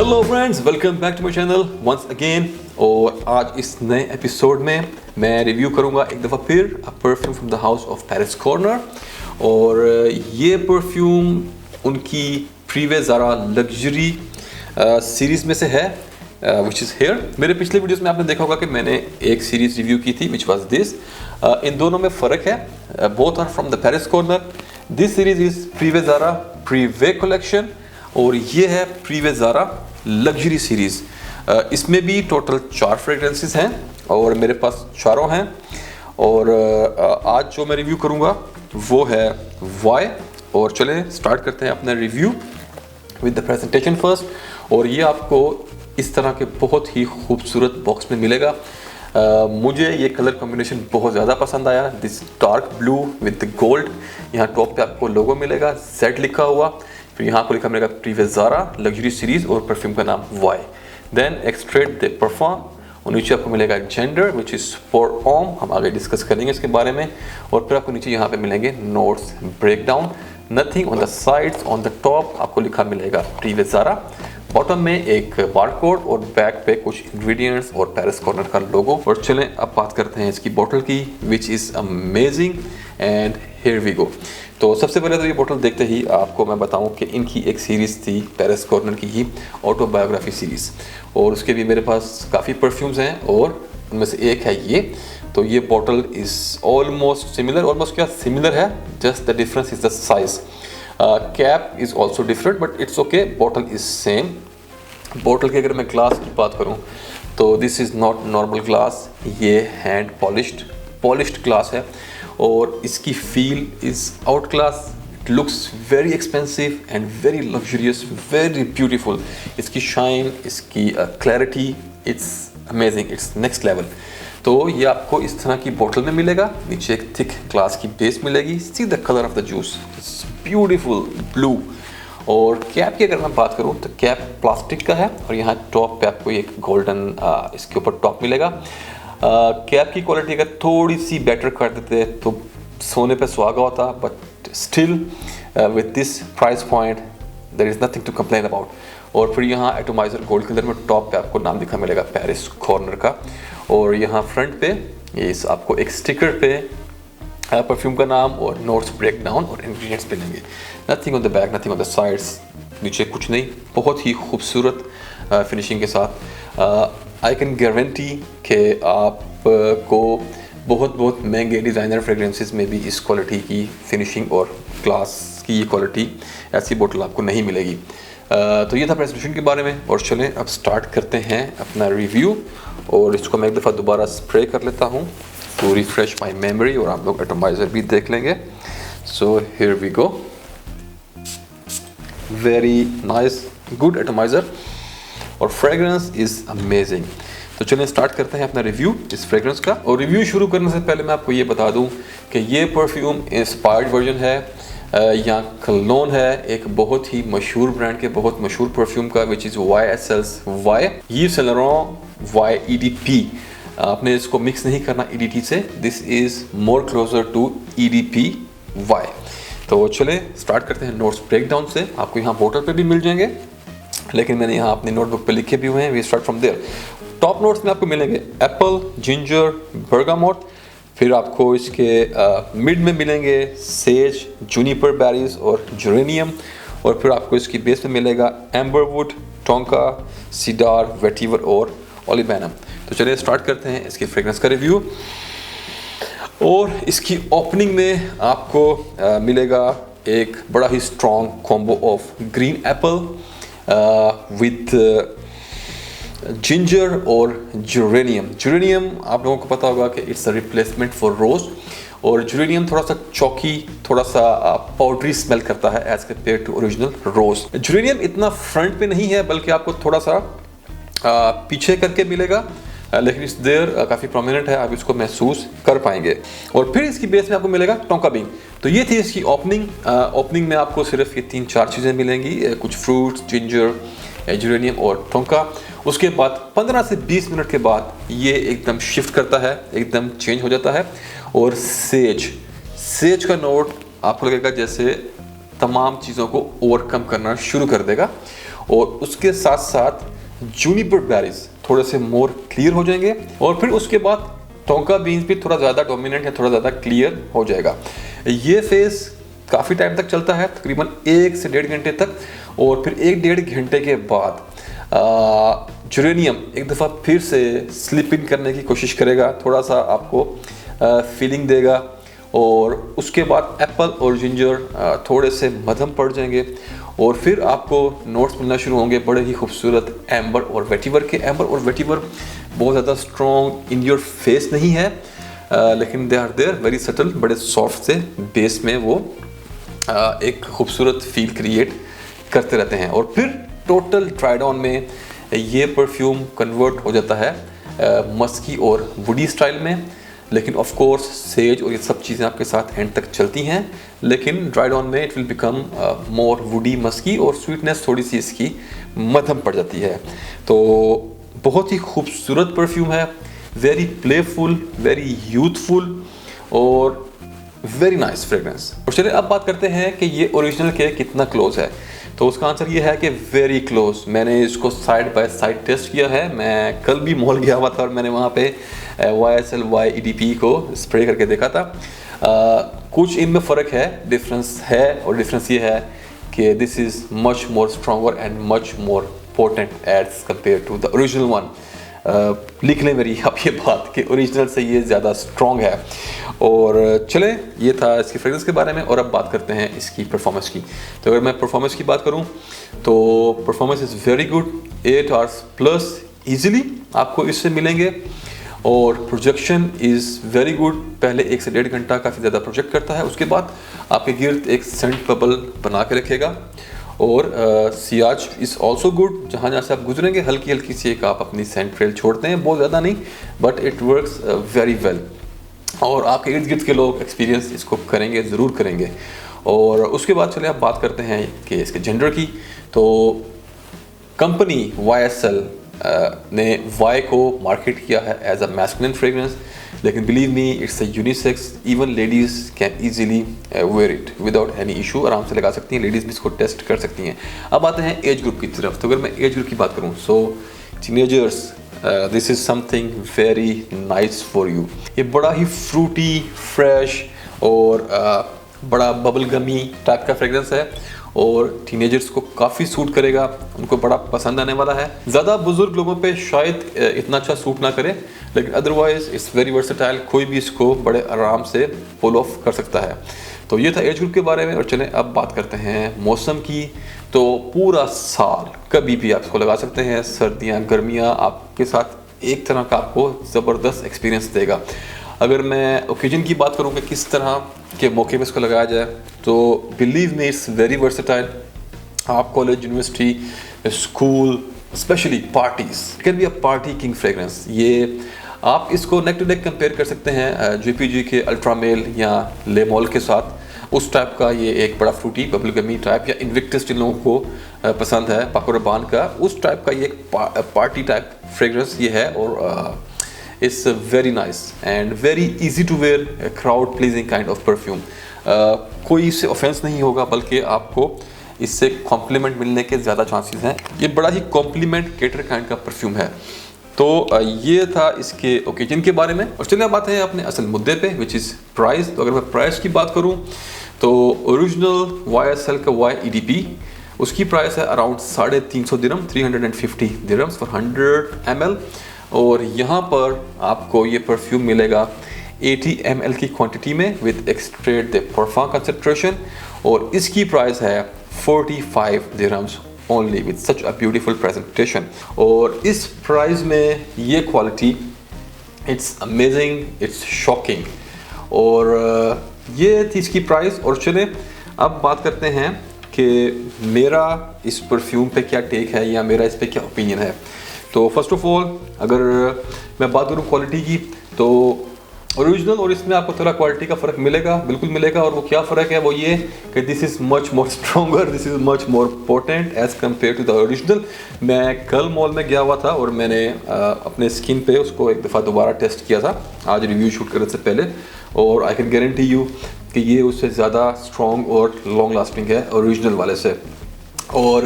Hello friends, welcome back to my channel once again. और आज इस नए एपिसोड में मैं रिव्यू करूंगा एक दफ़ा फिर perfume from the house of Paris corner. और ये परफ्यूम उनकी प्रीवियस ज़ारा लग्जरी सीरीज़ में से है विच इज़ हेयर। मेरे पिछले वीडियोस में आपने देखा होगा कि मैंने एक सीरीज़ रिव्यू की थी विच वाज दिस। इन दोनों में फ़र्क है, both are from the Paris corner. This series is previous Zara Privé collection और ये है प्रीवियस ज़ारा लग्जरी सीरीज़। इसमें भी टोटल 4 फ्रेगरेंसेस हैं और मेरे पास चारों हैं। और आज जो मैं रिव्यू करूंगा वो है वाई। और चलें स्टार्ट करते हैं अपना review with the presentation first. और ये आपको इस तरह के बहुत ही खूबसूरत बॉक्स में मिलेगा। मुझे ये कलर कॉम्बिनेशन बहुत ज़्यादा पसंद आया, this dark blue with gold. यहाँ टॉप पे आपको लोगो मिलेगा, Z लिखा हुआ, फिर यहाँ को लिखा मिलेगा प्रीवियस ज़ारा लग्जरी सीरीज़ और परफ्यूम का नाम Y. Then extrait the perfume और नीचे आपको मिलेगा जेंडर विच इज़ फॉर ओम, हम आगे डिस्कस करेंगे इसके बारे में। और फिर आपको नीचे यहाँ पे मिलेंगे notes break down, nothing on the sides, on the top आपको लिखा मिलेगा प्रीवियस ज़ारा, बॉटम में एक बारकोड और बैक पे कुछ इंग्रेडिएंट्स और पेरिस कॉर्नर का लोगो। और चलें अब बात करते हैं इसकी बोतल की which is amazing and here we go. तो सबसे पहले तो ये बोतल देखते ही आपको मैं बताऊं कि इनकी एक सीरीज़ थी पेरिस कॉर्नर की ही ऑटोबायोग्राफी सीरीज़, और उसके भी मेरे पास काफ़ी परफ्यूम्स हैं और उनमें से एक है ये। तो ये बोतल इज़ ऑलमोस्ट सिमिलर, ऑलमोस्ट क्या सिमिलर है, just the difference is the size. Cap is also different but it's okay, बोतल इज़ सेम। बोतल की अगर मैं ग्लास की बात करूं तो this is not normal glass, ये हैंड पॉलिश्ड ग्लास है और इसकी feel is out class. It looks very expensive and very luxurious, very beautiful. इसकी शाइन, इसकी clarity, it's amazing, it's next level. तो ये आपको इस तरह की बोतल में मिलेगा, नीचे एक थिक ग्लास की बेस मिलेगी। See the colour of the juice, it's beautiful blue. और कैप की अगर मैं बात करूं तो कैप प्लास्टिक का है और यहाँ टॉप पे आपको एक गोल्डन इसके ऊपर टॉप मिलेगा। कैप की क्वालिटी अगर थोड़ी सी बेटर कर देते तो सोने पे सुहागा होता, but still with this price point there is nothing to complain about. और फिर यहाँ एटोमाइजर गोल्ड कलर में टॉप पे आपको नाम लिखा मिलेगा पेरिस कॉर्नर का। और यहाँ फ्रंट पे इस आपको एक स्टिकर पे परफ्यूम का नाम और नोट्स ब्रेक डाउन और इंग्रेडिएंट्स मिलेंगे। Nothing on the back, nothing on the sides, नीचे कुछ नहीं, बहुत ही खूबसूरत फिनिशिंग के साथ। आई कैन गारंटी कि आपको बहुत महंगे डिज़ाइनर फ्रेगरेंसेस में भी इस क्वालिटी की फिनिशिंग और ग्लास की ये क्वालिटी ऐसी बोतल आपको नहीं मिलेगी। तो ये था प्रेजेंटेशन के बारे में। और चलें अब स्टार्ट करते हैं अपना रिव्यू। और इसको मैं एक दफ़ा दोबारा स्प्रे कर लेता हूँ टू रिफ्रेश माई मेमोरी और आप लोग एटोमाइजर भी देख लेंगे। So here we go, very nice, good atomiser और फ्रेगरेंस इज़ अमेजिंग। तो चलिए स्टार्ट करते हैं अपना रिव्यू इस फ्रेगरेंस का। और रिव्यू शुरू करने से पहले मैं आपको ये बता दूं कि ये परफ्यूम इंस्पायर्ड वर्जन है या कलोन है एक बहुत ही मशहूर ब्रांड के, बहुत मशहूर परफ्यूम का which is YSL's Y, Yves Saint Laurent Y EDP। आपने इसको मिक्स नहीं करना EDT से, this is more closer to EDP Y. तो चले स्टार्ट करते हैं नोट्स ब्रेक डाउन से। आपको यहाँ बोतल पे भी मिल जाएंगे लेकिन मैंने यहाँ अपनी नोटबुक पे लिखे भी हुए हैं, we start from there. Top notes में आपको मिलेंगे एप्पल, जिंजर, बर्गामोट। फिर आपको इसके मिड में मिलेंगे सेज, जूनिपर बेरीज और जेरेनियम। और फिर आपको इसकी बेस में मिलेगा एम्बरवुड, टोंका, सीडार, वेटिवर और ओलिबैनम। तो चलिए स्टार्ट करते हैं इसकी फ्रेगरेंस का रिव्यू। और इसकी ओपनिंग में आपको मिलेगा एक बड़ा ही strong combo of green apple with ginger और जेरेनियम। जेरेनियम आप लोगों को पता होगा कि it's a replacement for rose, और जेरेनियम थोड़ा सा चौकी, थोड़ा सा पाउडरी स्मेल करता है as compare to original rose. Geranium इतना फ्रंट पे नहीं है बल्कि आपको थोड़ा सा पीछे करके मिलेगा, लेकिन इस देर काफ़ी प्रोमिनेंट है, आप इसको महसूस कर पाएंगे। और फिर इसकी बेस में आपको मिलेगा टोंका बीन। तो ये थी इसकी ओपनिंग। ओपनिंग में आपको सिर्फ ये 3-4 चीज़ें मिलेंगी, कुछ फ्रूट्स, जिंजर, जेरेनियम और टोंका। उसके बाद 15 से 20 मिनट के बाद ये एकदम शिफ्ट करता है, एकदम चेंज हो जाता है। और सेज का नोट आपको लगेगा जैसे तमाम चीज़ों को ओवरकम करना शुरू कर देगा। और उसके साथ साथ जूनिपर बेरीज थोड़े से मोर क्लियर हो जाएंगे, और फिर उसके बाद टोंका बीन्स भी थोड़ा ज़्यादा डोमिनेंट या थोड़ा ज़्यादा क्लियर हो जाएगा। ये फेज़ काफ़ी टाइम तक चलता है, तकरीबन 1 से 1.5 घंटे तक, और फिर 1-1.5 घंटे के बाद जेरेनियम एक दफ़ा फिर से स्लिप इन करने की कोशिश करेगा, थोड़ा सा आपको फीलिंग देगा, और उसके बाद एप्पल और जिंजर थोड़े से मध्यम पड़ जाएंगे, और फिर आपको नोट्स मिलना शुरू होंगे बड़े ही खूबसूरत एम्बर और वेटिवर के। एम्बर और वेटिवर बहुत ज़्यादा स्ट्रॉन्ग इन योर फेस नहीं है, लेकिन they are there very subtle, बड़े सॉफ्ट से बेस में वो एक खूबसूरत फील क्रिएट करते रहते हैं। और फिर टोटल ट्राई डाउन में ये परफ्यूम कन्वर्ट हो जाता है मस्की और वुडी स्टाइल में, लेकिन ऑफ कोर्स सेज और ये सब चीज़ें आपके साथ एंड तक चलती हैं, लेकिन ड्राई डाउन में it will become more woody musky, और स्वीटनेस थोड़ी सी इसकी मध्यम पड़ जाती है। तो बहुत ही खूबसूरत परफ्यूम है, वेरी प्लेफुल, वेरी यूथफुल और वेरी नाइस फ्रेग्रेंस। और चलिए अब बात करते हैं कि ये ओरिजिनल के कितना क्लोज है। तो उसका आंसर ये है कि वेरी क्लोज। मैंने इसको साइड बाय साइड टेस्ट किया है। मैं कल भी मॉल गया हुआ था और मैंने वहाँ पे YSL EDP को स्प्रे करके देखा था। कुछ इनमें फ़र्क है, डिफरेंस है, और डिफरेंस ये है कि this is much more stronger and much more potent as compare to the original one. लिख लें मेरी आप ये बात कि ओरिजिनल से ये ज़्यादा स्ट्रॉन्ग है। और चले, ये था इसकी फ्रेग्रेंस के बारे में, और अब बात करते हैं इसकी परफॉर्मेंस की। तो अगर मैं परफॉर्मेंस की बात करूं तो performance is very good, 8 hours plus easily आपको इससे मिलेंगे, और प्रोजेक्शन इज़ वेरी गुड। पहले 1 से 1.5 घंटा काफ़ी ज़्यादा प्रोजेक्ट करता है, उसके बाद आपके गिर्द एक सेंट बबल बना के रखेगा। और सियाज इज़ ऑल्सो गुड, जहाँ जहाँ से आप गुजरेंगे हल्की हल्की सी एक आप अपनी सेंट ट्रेल छोड़ते हैं, बहुत ज़्यादा नहीं, but it works very well, और आपके इर्द गिर्द के लोग एक्सपीरियंस इसको करेंगे, ज़रूर करेंगे। और उसके बाद चले आप बात करते हैं कि इसके जेंडर की। तो कंपनी YSL ने Y को मार्केट किया है एज अ मैस्कुलिन फ्रेग्रेंस, लेकिन believe me it's a unisex, even ladies can easily wear it without any issue, आराम से लगा सकती हैं, लेडीज़ भी इसको टेस्ट कर सकती हैं। अब आते हैं एज ग्रुप की तरफ। तो अगर मैं एज ग्रुप की बात करूँ, so teenagers, this is something very nice for you. ये बड़ा ही फ्रूटी, फ्रेश और बड़ा बबल गमी टाइप का फ्रेग्रेंस है, और टीनेजर्स को काफ़ी सूट करेगा, उनको बड़ा पसंद आने वाला है। ज़्यादा बुजुर्ग लोगों पे शायद इतना अच्छा सूट ना करे, लेकिन अदरवाइज इट्स वेरी वर्सेटाइल, कोई भी इसको बड़े आराम से पुल ऑफ कर सकता है। तो ये था एज ग्रुप के बारे में। और चलें अब बात करते हैं मौसम की। तो पूरा साल कभी भी आप इसको लगा सकते हैं, सर्दियाँ गर्मियाँ आपके साथ एक तरह का आपको ज़बरदस्त एक्सपीरियंस देगा। अगर मैं ओकेजन की बात करूँ कि किस तरह के मौके पे इसको लगाया जाए, तो believe me it's very versatile. आप college, university, school, specially parties, can be a party king fragrance. ये आप इसको नेक टू नेक कंपेयर कर सकते हैं JPG के अल्ट्रामेल या लेमोल के साथ। उस टाइप का ये एक बड़ा फ्रूटी बबल गमी टाइप, या इन्विक्टस जिन लोगों को पसंद है पाको रबान का, उस टाइप का ये एक पार्टी टाइप फ्रेग्रेंस ये है। और it's very nice and very easy to wear, crowd pleasing kind of perfume. कोई इससे ऑफेंस नहीं होगा, बल्कि आपको इससे कॉम्प्लीमेंट मिलने के ज़्यादा चांसेस हैं। ये बड़ा ही कॉम्प्लीमेंट केटर काइंड का परफ्यूम है। तो ये था इसके ओकेजन के बारे में। और चलिए बात है अपने असल मुद्दे पे, विच इज़ प्राइस। तो अगर मैं प्राइस की बात करूँ तो ओरिजिनल YSL का EDP, उसकी प्राइस है around 350 dirham, 350 dirhams for 100 ml। और यहाँ पर आपको ये परफ्यूम मिलेगा 80 ml की क्वांटिटी में विद एक्सट्रेट द परफॉर्म कंसंट्रेशन, और इसकी प्राइस है 45 dirhams only with such a beautiful presentation. और इस प्राइस में ये quality, it's amazing, it's shocking. और ये थी इसकी प्राइस। और चले अब बात करते हैं कि मेरा इस परफ्यूम पे क्या टेक है, या मेरा इस पे क्या ओपिनियन है। तो फर्स्ट ऑफ ऑल अगर मैं बात करूँ क्वालिटी की, तो ओरिजिनल और इसमें आपको थोड़ा क्वालिटी का फ़र्क मिलेगा, बिल्कुल मिलेगा। और वो क्या फ़र्क है, वो ये कि this is much more stronger, this is much more potent as compare to the original. मैं कल मॉल में गया हुआ था और मैंने अपने स्किन पे उसको एक दफ़ा दोबारा टेस्ट किया था आज रिव्यू शूट करने से पहले, और आई कैन गारंटी यू कि ये उससे ज़्यादा स्ट्रॉन्ग और लॉन्ग लास्टिंग है ओरिजिनल वाले से। और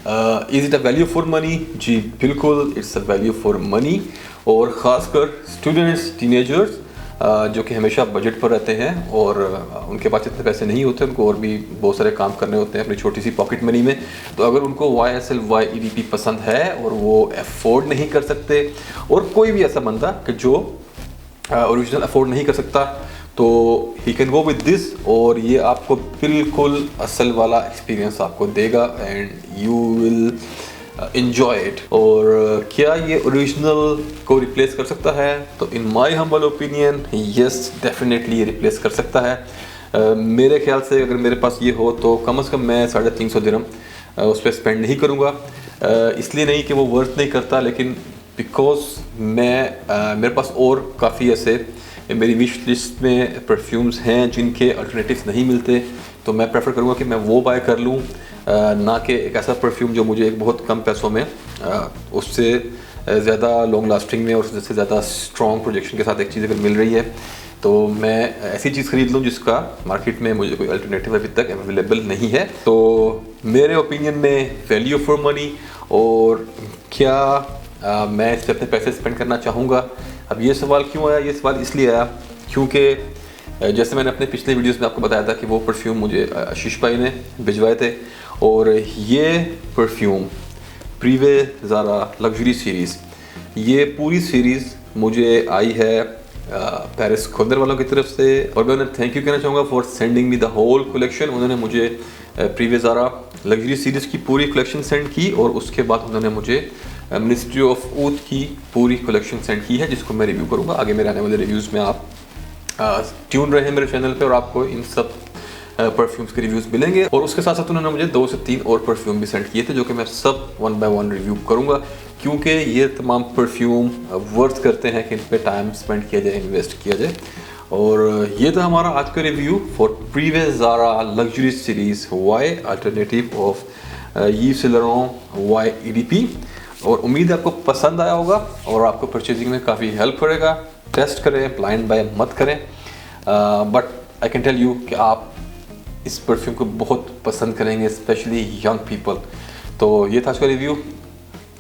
is it a value for money? जी बिल्कुल, it's a value for money. और ख़ासकर स्टूडेंट्स, टीनेजर्स जो कि हमेशा बजट पर रहते हैं और उनके पास इतने पैसे नहीं होते, उनको और भी बहुत सारे काम करने होते हैं अपनी छोटी सी पॉकेट मनी में। तो अगर उनको YSL YEDP पसंद है और वो अफोर्ड नहीं कर सकते, और कोई भी ऐसा बंदा कि जो ओरिजिनल अफोर्ड नहीं कर सकता, तो he can go with this, और ये आपको बिल्कुल असल वाला एक्सपीरियंस आपको देगा and you will enjoy it। और क्या ये ओरिजिनल को रिप्लेस कर सकता है? तो in my humble opinion yes, definitely ये रिप्लेस कर सकता है। मेरे ख्याल से अगर मेरे पास ये हो तो कम से कम मैं 350 दिरहम उस पर स्पेंड नहीं करूँगा। इसलिए नहीं कि वो वर्थ नहीं करता, लेकिन बिकॉज मेरे पास और काफ़ी ऐसे मेरी विश लिस्ट में परफ्यूम्स हैं जिनके अल्टरनेटिव्स नहीं मिलते, तो मैं प्रेफर करूँगा कि मैं वो बाय कर लूँ, ना कि एक ऐसा परफ्यूम जो मुझे एक बहुत कम पैसों में उससे ज़्यादा लॉन्ग लास्टिंग में और उससे ज़्यादा स्ट्रॉन्ग प्रोजेक्शन के साथ एक चीज़ अगर मिल रही है, तो मैं ऐसी चीज़ खरीद लूँ जिसका मार्केट में मुझे कोई अल्टरनेटिव अभी तक अवेलेबल नहीं है। तो मेरे ओपिनियन में वैल्यू फॉर मनी। और क्या मैं इस पर अपने पैसे स्पेंड करना चाहूँगा? अब ये सवाल क्यों आया? ये सवाल इसलिए आया क्योंकि जैसे मैंने अपने पिछले वीडियोस में आपको बताया था कि वो परफ्यूम मुझे आशीष भाई ने भिजवाए थे, और ये परफ्यूम प्रीवे ज़ारा लग्जरी सीरीज़, ये पूरी सीरीज़ मुझे आई है पेरिस कॉर्नर वालों की तरफ से, और मैं उन्हें थैंक यू कहना चाहूँगा for sending me the whole collection. उन्होंने मुझे प्रीवे ज़ारा लग्जरी सीरीज़ की पूरी कलेक्शन सेंड की, और उसके बाद उन्होंने मुझे मिनिस्ट्री ऑफ ऊथ की पूरी कलेक्शन सेंड की है, जिसको मैं रिव्यू करूँगा। आगे मेरे आने वाले रिव्यूज़ में आप ट्यून रहे मेरे चैनल पे और आपको इन सब परफ्यूम्स के रिव्यूज़ मिलेंगे। और उसके साथ साथ उन्होंने मुझे 2 से 3 और परफ्यूम भी सेंड किए थे, जो कि मैं सब 1 बाय 1 रिव्यू करूँगा, क्योंकि ये तमाम परफ्यूम वर्थ करते हैं कि इन पे टाइम स्पेंड किया जाए, इन्वेस्ट किया जाए। और ये था हमारा आज का review for Privé Zara luxury series Y alternative of Yves Saint Laurent YEDP। और उम्मीद है आपको पसंद आया होगा और आपको परचेजिंग में काफ़ी हेल्प करेगा। टेस्ट करें, ब्लाइंड बाय मत करें, but I can tell you कि आप इस परफ्यूम को बहुत पसंद करेंगे, स्पेशली यंग पीपल। तो ये था आज का review.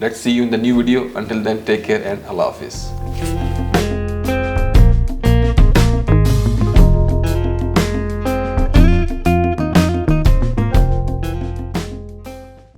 Let's see you in the new video. Until then take care and अल्लाह हाफिज़।